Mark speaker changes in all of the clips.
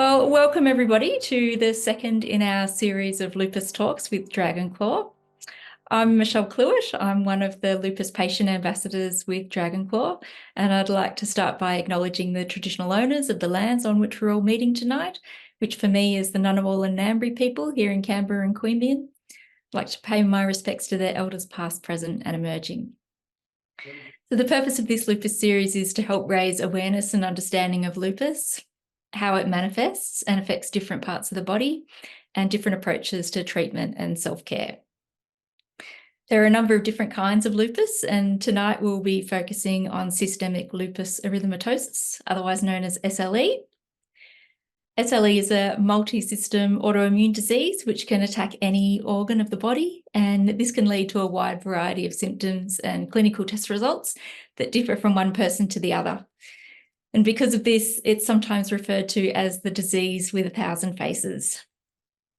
Speaker 1: Well, welcome everybody to the second in our series of lupus talks with Dragonclaw. I'm Michelle Clewish. I'm one of the lupus patient ambassadors with Dragonclaw, and I'd like to start by acknowledging the traditional owners of the lands on which we're all meeting tonight, which for me is the Ngunnawal and Ngambri people here in Canberra and Queanbeyan. I'd like to pay my respects to their elders past, present and emerging. So the purpose of this lupus series is to help raise awareness and understanding of lupus, how it manifests and affects different parts of the body, and different approaches to treatment and self-care. There are a number of different kinds of lupus, and tonight we'll be focusing on systemic lupus erythematosus, otherwise known as SLE. SLE is a multi-system autoimmune disease which can attack any organ of the body, and this can lead to a wide variety of symptoms and clinical test results that differ from one person to the other. And because of this, it's sometimes referred to as the disease with 1,000 faces.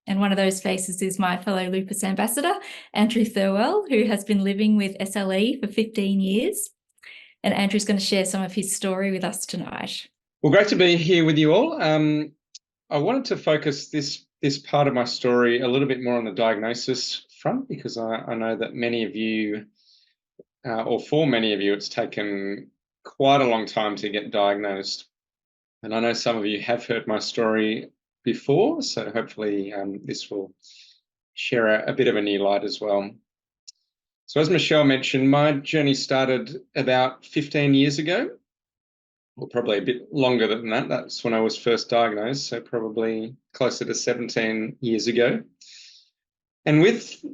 Speaker 1: And one of those faces is my fellow lupus ambassador, Andrew Thirlwell, who has been living with SLE for 15 years. And Andrew's going to share some of his story with us tonight.
Speaker 2: Well, great to be here with you all. I wanted to focus this part of my story a little bit more on the diagnosis front, because I know that many of you, or for many of you, it's taken quite a long time to get diagnosed. And I know some of you have heard my story before, so hopefully this will share a bit of a new light as well. So as Michelle mentioned, my journey started about 15 years ago, or probably a bit longer than that. That's when I was first diagnosed, so probably closer to 17 years ago. And with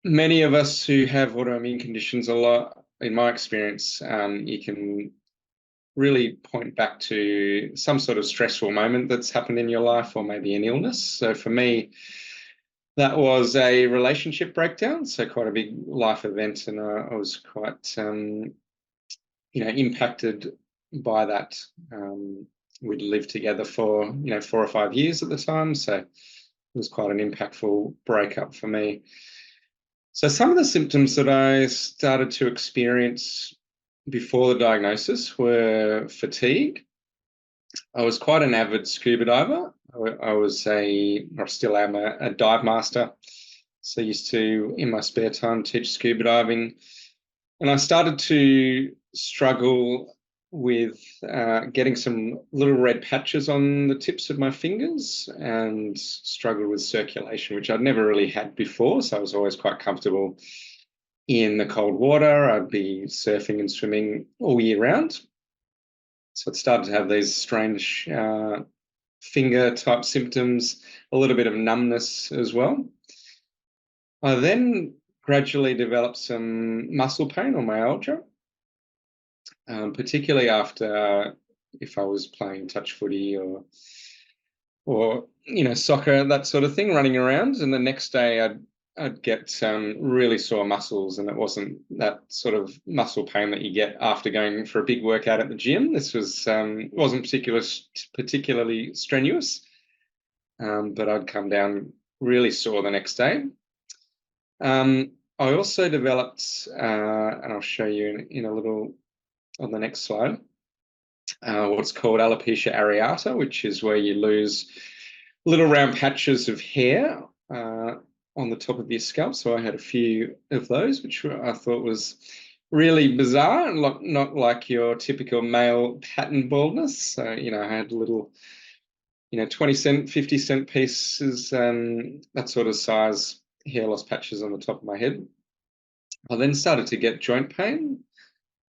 Speaker 2: many of us who have autoimmune conditions, a lot, in my experience, you can really point back to some sort of stressful moment that's happened in your life, or maybe an illness. So for me, that was a relationship breakdown, so quite a big life event, and I was quite, impacted by that. We'd lived together for 4 or 5 years at the time, so it was quite an impactful breakup for me. So some of the symptoms that I started to experience before the diagnosis were fatigue. I was quite an avid scuba diver. I still am a dive master. So I used to, in my spare time, teach scuba diving. And I started to struggle with getting some little red patches on the tips of my fingers, and struggled with circulation, which I'd never really had before. So I was always quite comfortable in the cold water. I'd be surfing and swimming all year round. So it started to have these strange finger type symptoms, a little bit of numbness as well. I then gradually developed some muscle pain or myalgia, particularly after if I was playing touch footy or soccer, that sort of thing, running around. And the next day I'd get really sore muscles, and it wasn't that sort of muscle pain that you get after going for a big workout at the gym. This wasn't particularly strenuous, but I'd come down really sore the next day. I also developed, and I'll show you in a little on the next slide, what's called alopecia areata, which is where you lose little round patches of hair on the top of your scalp. So I had a few of those, which I thought was really bizarre, and not like your typical male pattern baldness. So, I had little, 20 cent, 50 cent pieces, that sort of size hair loss patches on the top of my head. I then started to get joint pain,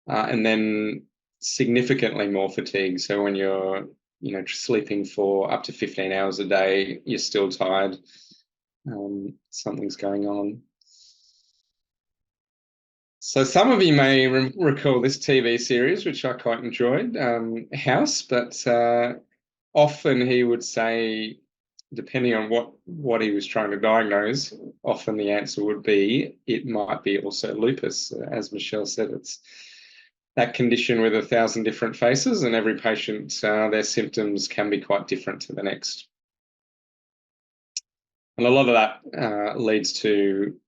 Speaker 2: and then significantly more fatigue. So when you're, sleeping for up to 15 hours a day, you're still tired. Something's going on. So some of you may recall this TV series, which I quite enjoyed, House, but often he would say, depending on what he was trying to diagnose, often the answer would be, it might be also lupus. As Michelle said, it's that condition with 1,000 different faces, and every patient, their symptoms can be quite different to the next. And a lot of that leads to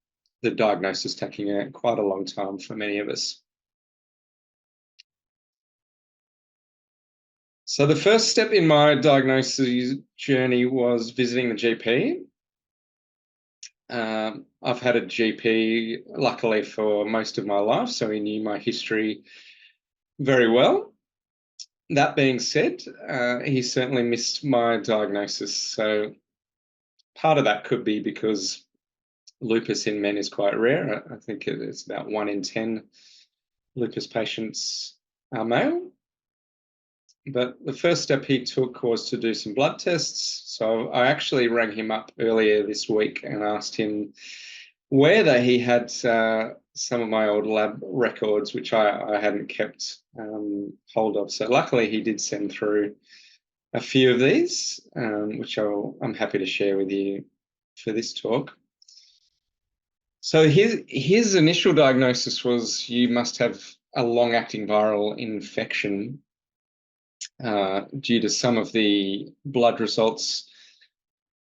Speaker 2: the diagnosis taking quite a long time for many of us. So the first step in my diagnosis journey was visiting the GP. I've had a GP, luckily, for most of my life, so he knew my history very well. That being said, he certainly missed my diagnosis. So part of that could be because lupus in men is quite rare. I think it's about 1 in 10 lupus patients are male. But the first step he took was to do some blood tests. So I actually rang him up earlier this week and asked him whether he had some of my old lab records, which I hadn't kept hold of. So luckily he did send through a few of these, which I'm happy to share with you for this talk. So his initial diagnosis was you must have a long-acting viral infection due to some of the blood results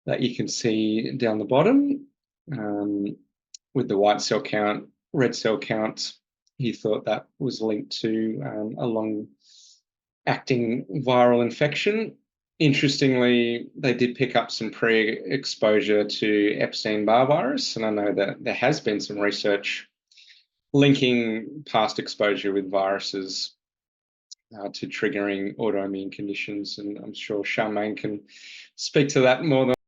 Speaker 2: that you can see down the bottom with the white cell count, red cell count. He thought that was linked to a long-acting viral infection. Interestingly, they did pick up some pre-exposure to Epstein-Barr virus, and I know that there has been some research linking past exposure with viruses to triggering autoimmune conditions, and I'm sure Charmaine can speak to that more than